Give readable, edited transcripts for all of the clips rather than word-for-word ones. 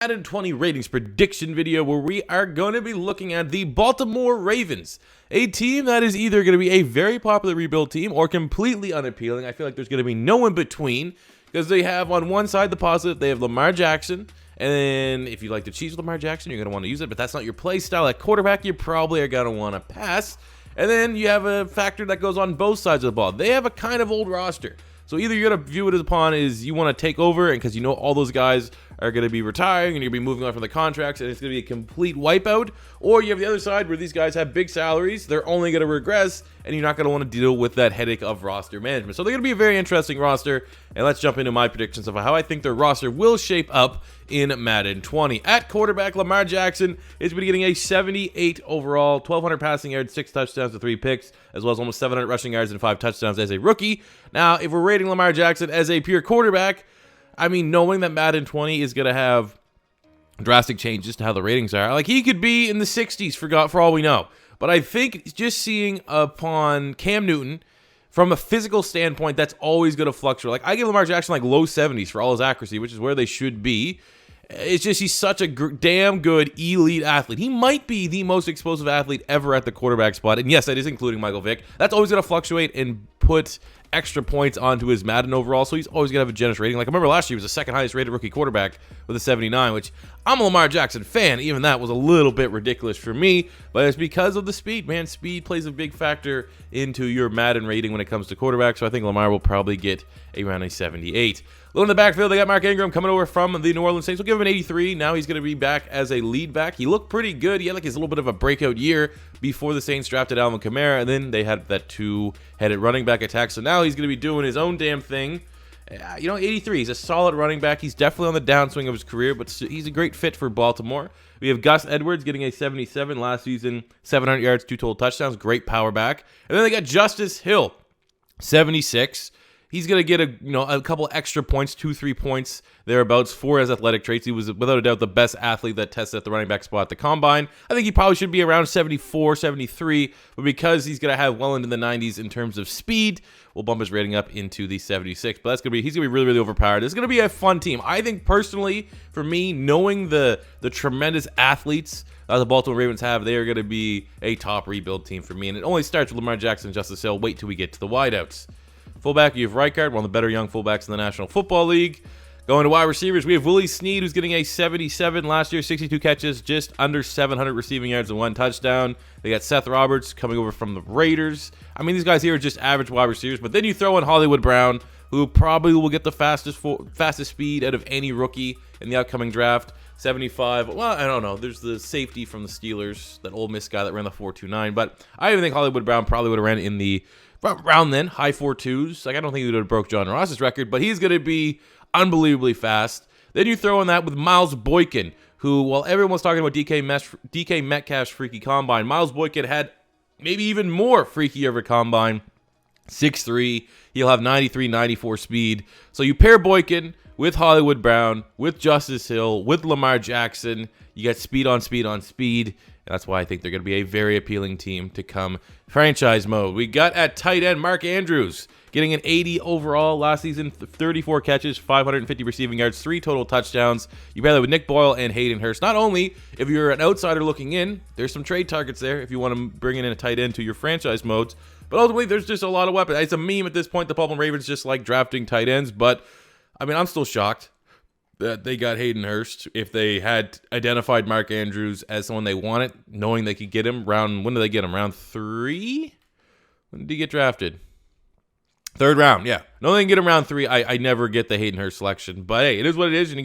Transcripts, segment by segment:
Madden 20 ratings prediction video where we are going to be looking at the Baltimore Ravens, a team that is either going to be a very popular rebuild team or completely unappealing. I feel like there's going to be no in between because they have on one side the positive, they have Lamar Jackson, and then if you like to cheese with Lamar Jackson, you're going to want to use it, but that's not your play style. At quarterback, you probably are going to want to pass, and then you have a factor that goes on both sides of the ball. They have a kind of old roster. So either you're going to view it as upon is you want to take over, and because you know all those guys are going to be retiring and you're going to be moving on from the contracts and it's going to be a complete wipeout, or you have the other side where these guys have big salaries, they're only going to regress, and you're not going to want to deal with that headache of roster management. So they're going to be a very interesting roster, and let's jump into my predictions of how I think their roster will shape up in Madden 20. At quarterback, Lamar Jackson is going to be getting a 78 overall, 1,200 passing yards, 6 touchdowns to 3 picks, as well as almost 700 rushing yards and 5 touchdowns as a rookie. Now, if we're rating Lamar Jackson as a pure quarterback, I mean, knowing that Madden 20 is going to have drastic changes to how the ratings are, like he could be in the 60s for all we know. But I think just seeing upon Cam Newton, from a physical standpoint, that's always going to fluctuate. Like I give Lamar Jackson like low 70s for all his accuracy, which is where they should be. It's just he's such a damn good elite athlete. He might be the most explosive athlete ever at the quarterback spot. And yes, that is including Michael Vick. That's always going to fluctuate and put extra points onto his Madden overall, so he's always going to have a generous rating. Like, I remember last year he was the second highest rated rookie quarterback with a 79, which I'm a Lamar Jackson fan. Even that was a little bit ridiculous for me, but it's because of the speed, man. Speed plays a big factor into your Madden rating when it comes to quarterbacks, so I think Lamar will probably get around a 78. Little in the backfield, they got Mark Ingram coming over from the New Orleans Saints. We'll give him an 83. Now he's going to be back as a lead back. He looked pretty good. He had like his little bit of a breakout year before the Saints drafted Alvin Kamara, and then they had that two-headed running back attack. So now he's going to be doing his own damn thing. 83. He's a solid running back. He's definitely on the downswing of his career, but he's a great fit for Baltimore. We have Gus Edwards getting a 77 last season, 700 yards, 2 total touchdowns. Great power back. And then they got Justice Hill, 76. He's going to get a couple extra points, 2-3 points thereabouts for his athletic traits. He was without a doubt the best athlete that tested at the running back spot at the combine. I think he probably should be around 74, 73, but because he's going to have well into the 90s in terms of speed, we'll bump his rating up into the 76. But he's going to be really, really overpowered. It's going to be a fun team. I think personally, for me, knowing the tremendous athletes the Baltimore Ravens have, they are going to be a top rebuild team for me. And it only starts with Lamar Jackson and Justice Hill. Wait till we get to the wideouts. Fullback, you have Reichard, one of the better young fullbacks in the National Football League. Going to wide receivers, we have Willie Snead, who's getting a 77 last year, 62 catches, just under 700 receiving yards and 1 touchdown. They got Seth Roberts coming over from the Raiders. I mean, these guys here are just average wide receivers, but then you throw in Hollywood Brown, who probably will get the fastest speed out of any rookie in the upcoming draft. 75. Well, I don't know. There's the safety from the Steelers, that Ole Miss guy that ran the 4.29, but I even think Hollywood Brown probably would have ran in the around then, high 4.2s. Like, I don't think he would have broke John Ross's record, but he's going to be unbelievably fast. Then you throw in that with Miles Boykin, who, while everyone's talking about DK Metcalf's freaky combine, Miles Boykin had maybe even more freaky of a combine. 6'3", he'll have 93, 94 speed. So you pair Boykin with Hollywood Brown, with Justice Hill, with Lamar Jackson. You got speed on speed on speed. That's why I think they're going to be a very appealing team to come franchise mode. We got at tight end Mark Andrews getting an 80 overall last season, 34 catches, 550 receiving yards, 3 total touchdowns. You pair that with Nick Boyle and Hayden Hurst. Not only if you're an outsider looking in, there's some trade targets there if you want to bring in a tight end to your franchise modes. But ultimately, there's just a lot of weapons. It's a meme at this point. The Baltimore Ravens just like drafting tight ends. But, I mean, I'm still shocked that they got Hayden Hurst. If they had identified Mark Andrews as someone they wanted, knowing they could get him when did they get him? Round 3? When did he get drafted? 3rd round, yeah. No, they can get him round 3. I never get the Hayden Hurst selection. But hey, it is what it is, and you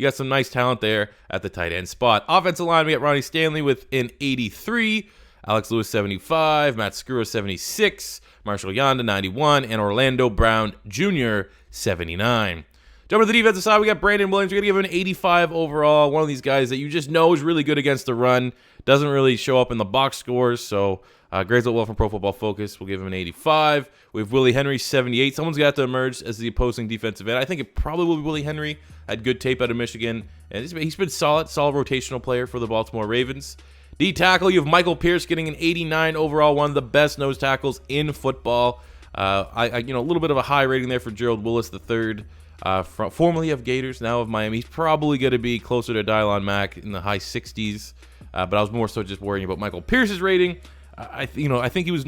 got some nice talent there at the tight end spot. Offensive line, we got Ronnie Stanley with an 83, Alex Lewis 75, Matt Skura 76, Marshall Yonda 91, and Orlando Brown Jr. 79. Jumping to the defensive side, we got Brandon Williams. We're going to give him an 85 overall. One of these guys that you just know is really good against the run. Doesn't really show up in the box scores, so grades out well from Pro Football Focus. We'll give him an 85. We have Willie Henry, 78. Someone's got to emerge as the opposing defensive end. I think it probably will be Willie Henry. Had good tape out of Michigan, and he's been solid rotational player for the Baltimore Ravens. D tackle, you have Michael Pierce getting an 89 overall, one of the best nose tackles in football. A little bit of a high rating there for Gerald Willis III. Formerly of Gators, now of Miami. He's probably going to be closer to Dylon Mack in the high 60s, but I was more so just worrying about Michael Pierce's rating. I think he was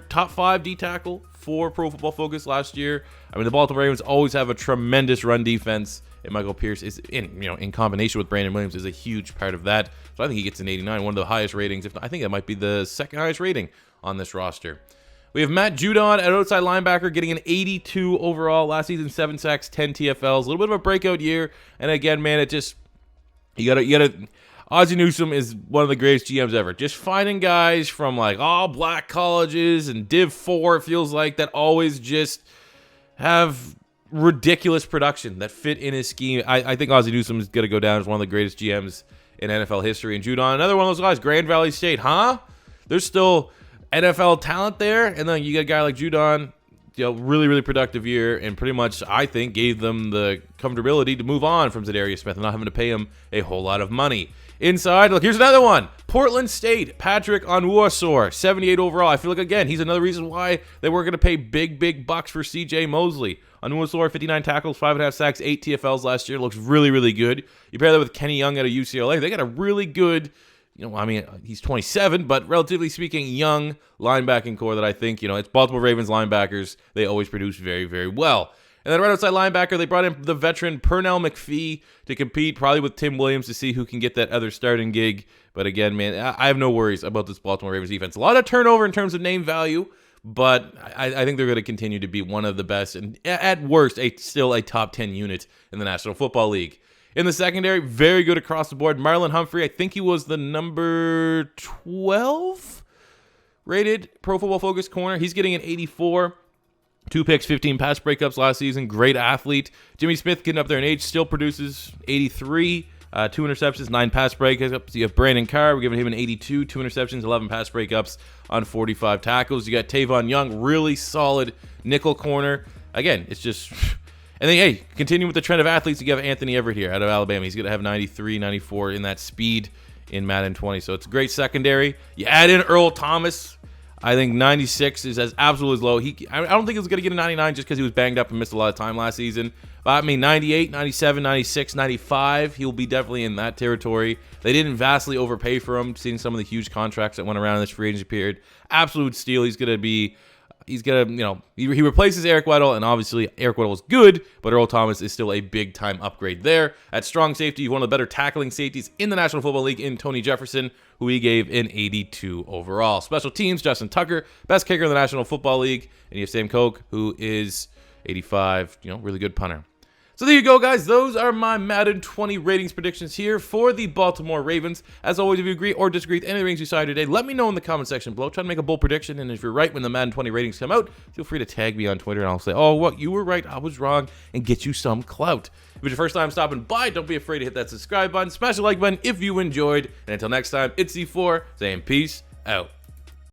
top 5 D tackle for Pro Football Focus last year. I mean, the Baltimore Ravens always have a tremendous run defense, and Michael Pierce is in combination with Brandon Williams is a huge part of that. So I think he gets an 89, one of the highest ratings. I think that might be the second highest rating on this roster. We have Matt Judon at outside linebacker getting an 82 overall. Last season, 7 sacks, 10 TFLs. A little bit of a breakout year. And again, man, you gotta. Ozzie Newsome is one of the greatest GMs ever. Just finding guys from like all black colleges and Div 4, it feels like, that always just have ridiculous production that fit in his scheme. I think Ozzie Newsome is going to go down as one of the greatest GMs in NFL history. And Judon, another one of those guys, Grand Valley State, huh? There's still NFL talent there. And then you get a guy like Judon, really, really productive year, and pretty much, I think, gave them the comfortability to move on from Zadarius Smith and not having to pay him a whole lot of money. Inside, look, here's another one. Portland State, Patrick Onwuasor, 78 overall. I feel like, again, he's another reason why they were going to pay big bucks for C.J. Mosley. Onwuasor, 59 tackles, 5.5 sacks, 8 TFLs last year. Looks really, really good. You pair that with Kenny Young out of UCLA. They got a really good, he's 27, but relatively speaking, young linebacking core that I think, it's Baltimore Ravens linebackers. They always produce very, very well. And then right outside linebacker, they brought in the veteran Pernell McPhee to compete, probably with Tim Williams, to see who can get that other starting gig. But again, man, I have no worries about this Baltimore Ravens defense. A lot of turnover in terms of name value, but I think they're going to continue to be one of the best, and at worst, still a top 10 unit in the National Football League. In the secondary, very good across the board. Marlon Humphrey, I think he was the number 12 rated Pro Football Focus corner. He's getting an 84. 2 picks, 15 pass breakups last season. Great athlete. Jimmy Smith, getting up there in age, still produces 83. 2 interceptions, 9 pass breakups. You have Brandon Carr. We're giving him an 82. 2 interceptions, 11 pass breakups on 45 tackles. You got Tavon Young, really solid nickel corner. Again, it's just... And then, hey, continue with the trend of athletes. You have Anthony Everett here out of Alabama. He's going to have 93, 94 in that speed in Madden 20. So it's a great secondary. You add in Earl Thomas. I think 96 is as absolutely as low. I don't think he was going to get a 99 just because he was banged up and missed a lot of time last season. But I mean, 98, 97, 96, 95, he'll be definitely in that territory. They didn't vastly overpay for him, seeing some of the huge contracts that went around in this free agency period. Absolute steal. He replaces Eric Weddle, and obviously Eric Weddle is good, but Earl Thomas is still a big-time upgrade there. At strong safety, one of the better tackling safeties in the National Football League in Tony Jefferson, who he gave an 82 overall. Special teams, Justin Tucker, best kicker in the National Football League, and you have Sam Koch, who is 85, really good punter. So there you go, guys. Those are my Madden 20 ratings predictions here for the Baltimore Ravens. As always, if you agree or disagree with any of the ratings you saw today, let me know in the comment section below. Try to make a bold prediction, and if you're right when the Madden 20 ratings come out, feel free to tag me on Twitter, and I'll say, oh, what, you were right, I was wrong, and get you some clout. If it's your first time stopping by, don't be afraid to hit that subscribe button, smash the like button if you enjoyed, and until next time, it's C4 saying peace out.